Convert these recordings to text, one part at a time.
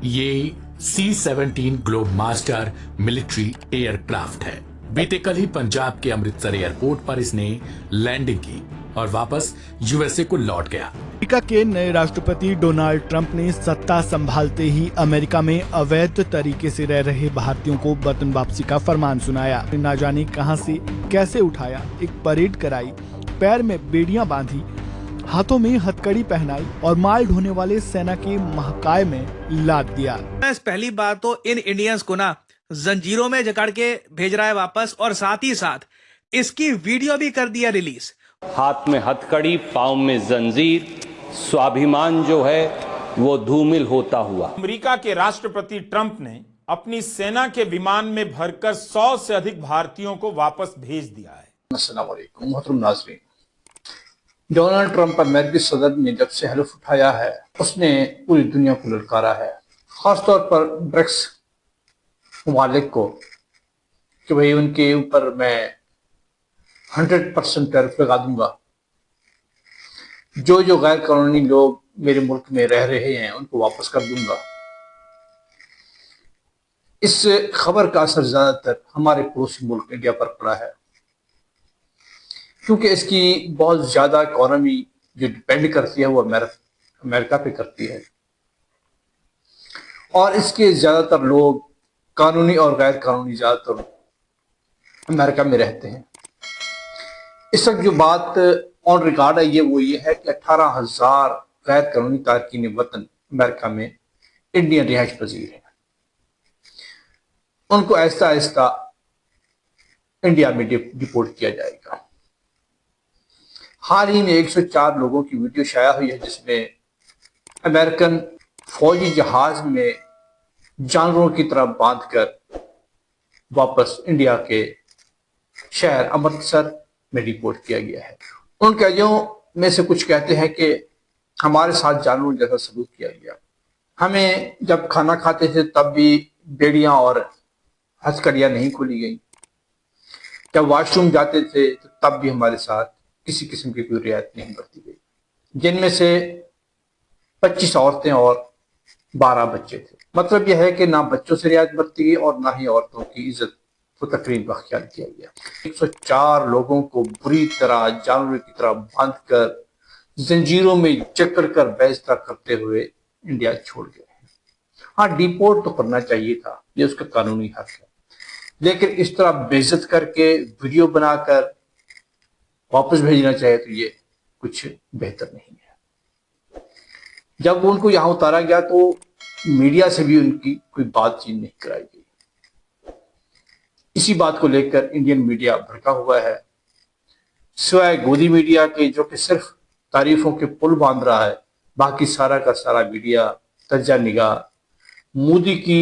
ये C-17 globe master military aircraft है। बीते कल ही पंजाब के अमृतसर एयरपोर्ट पर इसने लैंडिंग की और वापस यूएसए को लौट गया। अमेरिका के नए राष्ट्रपति डोनाल्ड ट्रंप ने सत्ता संभालते ही अमेरिका में अवैध तरीके से रह रहे भारतीयों को वतन वापसी का फरमान सुनाया। ना जाने कहां से कैसे उठाया, एक परेड कराई, पैर में बेड़ियां बांधी, हाथों में हथकड़ी पहनाई और माल ढोने वाले सेना के महकाए में लाद दिया। पहली बात तो इन इंडियंस को ना जंजीरों में जकड़ के भेज रहा है वापस, और साथ ही साथ इसकी वीडियो भी कर दिया रिलीज। हाथ में हथकड़ी, पांव में जंजीर, स्वाभिमान जो है वो धूमिल होता हुआ। अमेरिका के राष्ट्रपति ट्रंप ने अपनी सेना के विमान में भरकर 100 से अधिक भारतीयों को वापस भेज दिया है। अस्सलाम वालेकुम मोहतरम नाज़रीन, डोनाल्ड ट्रंप अमेरिकी सदर ने जब से हलफ उठाया है उसने पूरी दुनिया को ललकारा है, खासतौर पर ब्रिक्स ममालिक को, कि भाई उनके ऊपर मैं 100% टैरिफ लगा दूंगा। जो गैर कानूनी लोग मेरे मुल्क में रह रहे हैं उनको वापस कर दूंगा। इस खबर का असर ज्यादातर हमारे पड़ोसी मुल्क इंडिया पर पड़ा है, क्योंकि इसकी बहुत ज्यादा इकोनॉमी जो डिपेंड करती है वो अमेरिका पे करती है, और इसके ज्यादातर लोग कानूनी और गैर कानूनी ज्यादातर अमेरिका में रहते हैं। इस वक्त जो बात ऑन रिकॉर्ड है वो ये है कि 18,000 गैर कानूनी तारकीन वतन अमेरिका में इंडियन रिहाइश पजीर हैं। उनको आहिस्ता आहिस्ता इंडिया में डिपोर्ट किया जाएगा। हाल ही में 104 लोगों की वीडियो शाया हुई है जिसमें अमेरिकन फौजी जहाज में जानवरों की तरह बांधकर वापस इंडिया के शहर अमृतसर में डिपोर्ट किया गया है। उन कैदियों में से कुछ कहते हैं कि हमारे साथ जानवरों जैसा सलूक किया गया। हमें जब खाना खाते थे तब भी बेड़ियां और हथकड़ियां नहीं खोली गई। जब वॉशरूम जाते थे तो तब भी हमारे साथ किसी किस्म की कोई रियायत नहीं बरती गई, जिनमें से 25 औरतें और 12 बच्चे थे। मतलब यह है कि ना बच्चों से रियायत बरती गई और ना ही औरतों की इज्जत को तकरीम का ख्याल किया गया। 104 लोगों को बुरी तरह जानवरों की तरह बांधकर जंजीरों में जकड़ कर बेइज्जत करते हुए इंडिया छोड़ गए हैं। हाँ, डिपोर्ट तो करना चाहिए था, ये उसका कानूनी हक है, लेकिन इस तरह बेइज्जत करके वीडियो बनाकर वापस भेजना चाहे तो ये कुछ बेहतर नहीं है। जब उनको यहां उतारा गया तो मीडिया से भी उनकी कोई बातचीत नहीं कराई गई। इसी बात को लेकर इंडियन मीडिया भड़का हुआ है, सिवाय गोदी मीडिया के जो कि सिर्फ तारीफों के पुल बांध रहा है। बाकी सारा का सारा मीडिया तज्जा निगाह मोदी की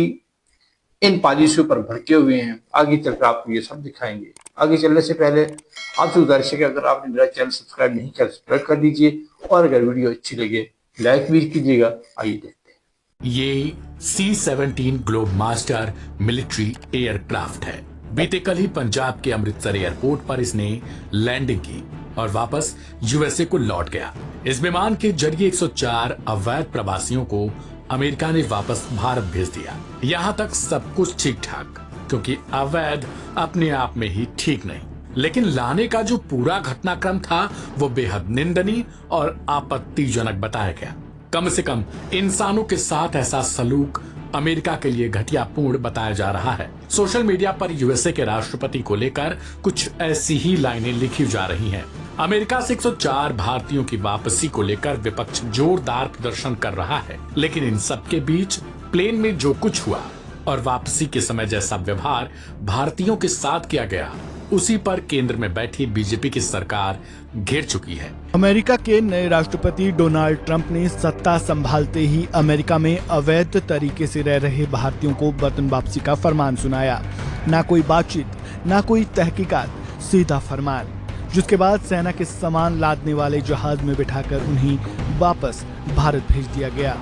इन पॉलिसियों पर भड़के हुए हैं। आगे चलकर आपको ये सब दिखाएंगे। आगे चलने से पहले आपसे गुजारिश है कि अगर आपने मेरा चैनल सब्सक्राइब नहीं किया सब्सक्राइब कर दीजिए, और अगर वीडियो अच्छी लगे लाइक भी कीजिएगा। आइए देखते हैं। ये C-17 globe master military aircraft है। बीते कल ही पंजाब के अमृतसर एयरपोर्ट पर इसने लैंडिंग की और वापस यूएसए को लौट गया। इस विमान के जरिए 104 अवैध प्रवासियों को अमेरिका ने वापस भारत भेज दिया। यहाँ तक सब कुछ ठीक ठाक, क्योंकि अवैध अपने आप में ही ठीक नहीं, लेकिन लाने का जो पूरा घटनाक्रम था वो बेहद निंदनीय और आपत्तिजनक बताया गया। कम से कम इंसानों के साथ ऐसा सलूक अमेरिका के लिए घटियापूर्ण बताया जा रहा है। सोशल मीडिया पर यूएसए के राष्ट्रपति को लेकर कुछ ऐसी ही लाइनें लिखी जा रही हैं। अमेरिका से 104 भारतीयों की वापसी को लेकर विपक्ष जोरदार प्रदर्शन कर रहा है, लेकिन इन सब के बीच प्लेन में जो कुछ हुआ और वापसी के समय जैसा व्यवहार भारतीयों के साथ किया गया, उसी पर केंद्र में बैठी बीजेपी की सरकार घेर चुकी है। अमेरिका के नए राष्ट्रपति डोनाल्ड ट्रंप ने सत्ता संभालते ही अमेरिका में अवैध तरीके से रह रहे भारतीयों को वतन वापसी का फरमान सुनाया। ना कोई बातचीत, ना कोई तहकीकात, सीधा फरमान, जिसके बाद सेना के सामान लादने वाले जहाज में बिठाकर उन्हें वापस भारत भेज दिया गया।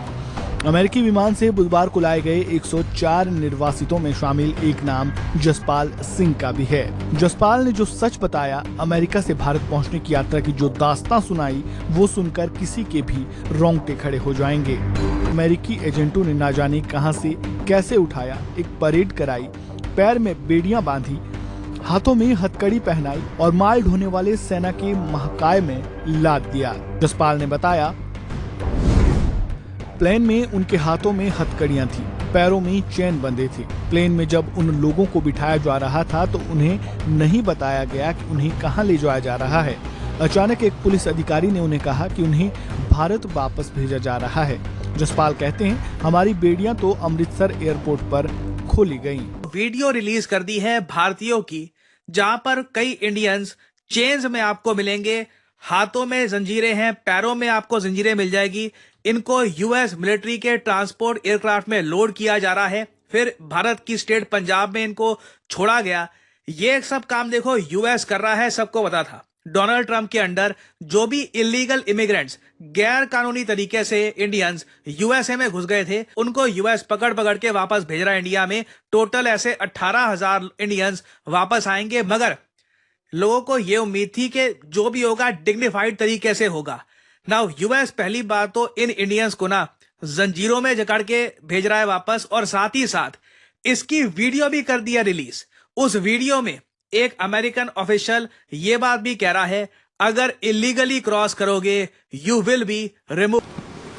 अमेरिकी विमान से बुधवार को लाए गए 104 निर्वासितों में शामिल एक नाम जसपाल सिंह का भी है। जसपाल ने जो सच बताया, अमेरिका से भारत पहुंचने की यात्रा की जो दास्तां सुनाई, वो सुनकर किसी के भी रोंगटे खड़े हो जाएंगे। अमेरिकी एजेंटों ने ना जाने कहां से कैसे उठाया, एक परेड कराई, पैर में बेड़ियां बांधी, हाथों में हथकड़ी पहनाई और माल ढोने वाले सेना के महकाए में लाद दिया। जसपाल ने बताया, प्लेन में उनके हाथों में हथकड़ियां थी, पैरों में चेन बंधे थे। प्लेन में जब उन लोगों को बिठाया जा रहा था तो उन्हें नहीं बताया गया कि उन्हें कहां ले जाया जा रहा है। अचानक एक पुलिस अधिकारी ने उन्हें कहा कि उन्हें भारत वापस भेजा जा रहा है। जसपाल कहते हैं, हमारी बेड़ियां तो अमृतसर एयरपोर्ट पर खोली गयी। वीडियो रिलीज कर दी है भारतीयों की, जहां पर कई इंडियंस चेन्स में आपको मिलेंगे, हाथों में जंजीरें हैं, पैरों में आपको जंजीरें मिल जाएगी। इनको यूएस मिलिट्री के ट्रांसपोर्ट एयरक्राफ्ट में लोड किया जा रहा है, फिर भारत की स्टेट पंजाब में इनको छोड़ा गया। ये सब काम देखो यूएस कर रहा है, सबको पता था। डोनाल्ड ट्रंप के अंडर जो भी इलीगल इमिग्रेंट्स, गैर कानूनी तरीके से इंडियंस यूएसए में घुस गए थे, उनको यूएस पकड़ पकड़ के वापस भेज रहा है इंडिया में। टोटल ऐसे 18,000 इंडियंस वापस आएंगे, मगर लोगों को यह उम्मीद थी कि जो भी होगा डिग्निफाइड तरीके से होगा। नाउ यूएस पहली बात तो इन इंडियंस को ना जंजीरों में जकड़ के भेज रहा है वापस, और साथ ही साथ इसकी वीडियो भी कर दिया रिलीज। उस वीडियो में एक अमेरिकन ऑफिशियल ये बात भी कह रहा है, अगर इलीगली क्रॉस करोगे यू विल बी रिमूव।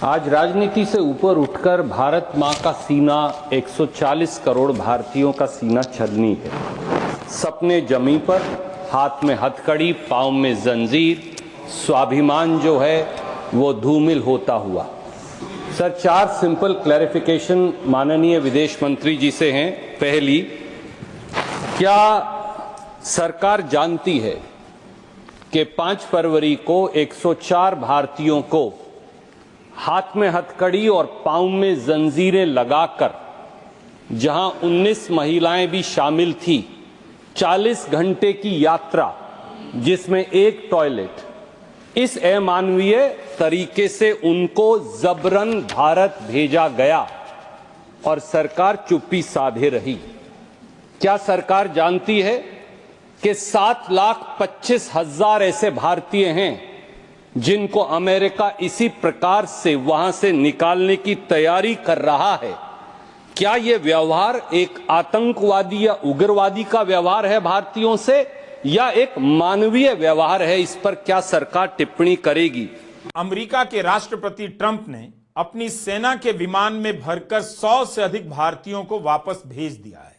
आज राजनीति से ऊपर उठकर भारत मां का सीना 140 करोड़ भारतीयों का सीना छलनी है। सपने जमी पर, हाथ में हथकड़ी, पांव में जंजीर, स्वाभिमान जो है वो धूमिल होता हुआ। सर, 4 सिंपल क्लैरिफिकेशन माननीय विदेश मंत्री जी से हैं। पहली, क्या सरकार जानती है कि 5 फरवरी को 104 भारतीयों को हाथ में हथकड़ी और पांव में जंजीरें लगाकर, जहां 19 महिलाएं भी शामिल थी, 40 घंटे की यात्रा जिसमें एक टॉयलेट, इस अमानवीय तरीके से उनको जबरन भारत भेजा गया और सरकार चुप्पी साधे रही? क्या सरकार जानती है कि 7,25,000 ऐसे भारतीय हैं जिनको अमेरिका इसी प्रकार से वहां से निकालने की तैयारी कर रहा है? क्या यह व्यवहार एक आतंकवादी या उग्रवादी का व्यवहार है भारतीयों से, या एक मानवीय व्यवहार है? इस पर क्या सरकार टिप्पणी करेगी? अमेरिका के राष्ट्रपति ट्रंप ने अपनी सेना के विमान में भरकर 100 से अधिक भारतीयों को वापस भेज दिया है।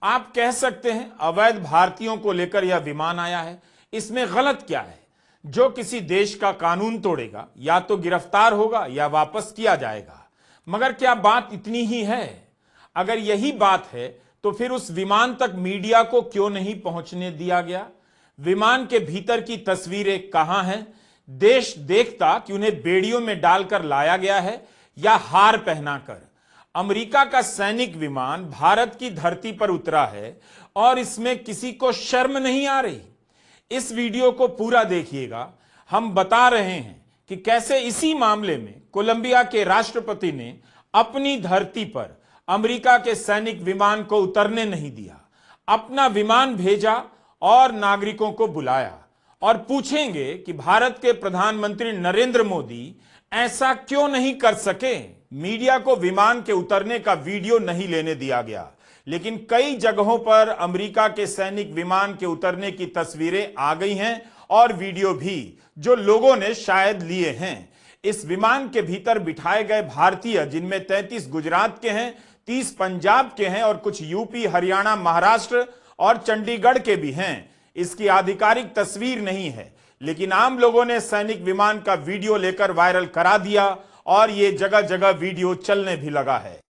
आप कह सकते हैं अवैध भारतीयों को लेकर यह विमान आया है, इसमें गलत क्या है? जो किसी देश का कानून तोड़ेगा या तो गिरफ्तार होगा या वापस किया जाएगा। मगर क्या बात इतनी ही है? अगर यही बात है तो फिर उस विमान तक मीडिया को क्यों नहीं पहुंचने दिया गया? विमान के भीतर की तस्वीरें कहां हैं? देश देखता कि उन्हें बेड़ियों में डालकर लाया गया है या हार पहनाकर। अमेरिका का सैनिक विमान भारत की धरती पर उतरा है और इसमें किसी को शर्म नहीं आ रही। इस वीडियो को पूरा देखिएगा। हम बता रहे हैं कि कैसे इसी मामले में कोलंबिया के राष्ट्रपति ने अपनी धरती पर अमेरिका के सैनिक विमान को उतरने नहीं दिया, अपना विमान भेजा और नागरिकों को बुलाया। और पूछेंगे कि भारत के प्रधानमंत्री नरेंद्र मोदी ऐसा क्यों नहीं कर सके? मीडिया को विमान के उतरने का वीडियो नहीं लेने दिया गया, लेकिन कई जगहों पर अमेरिका के सैनिक विमान के उतरने की तस्वीरें आ गई हैं और वीडियो भी, जो लोगों ने शायद लिए हैं। इस विमान के भीतर बिठाए गए भारतीय, जिनमें 33 गुजरात के हैं, 30 पंजाब के हैं और कुछ यूपी, हरियाणा, महाराष्ट्र और चंडीगढ़ के भी हैं। इसकी आधिकारिक तस्वीर नहीं है, लेकिन आम लोगों ने सैनिक विमान का वीडियो लेकर वायरल करा दिया और ये जगह जगह वीडियो चलने भी लगा है।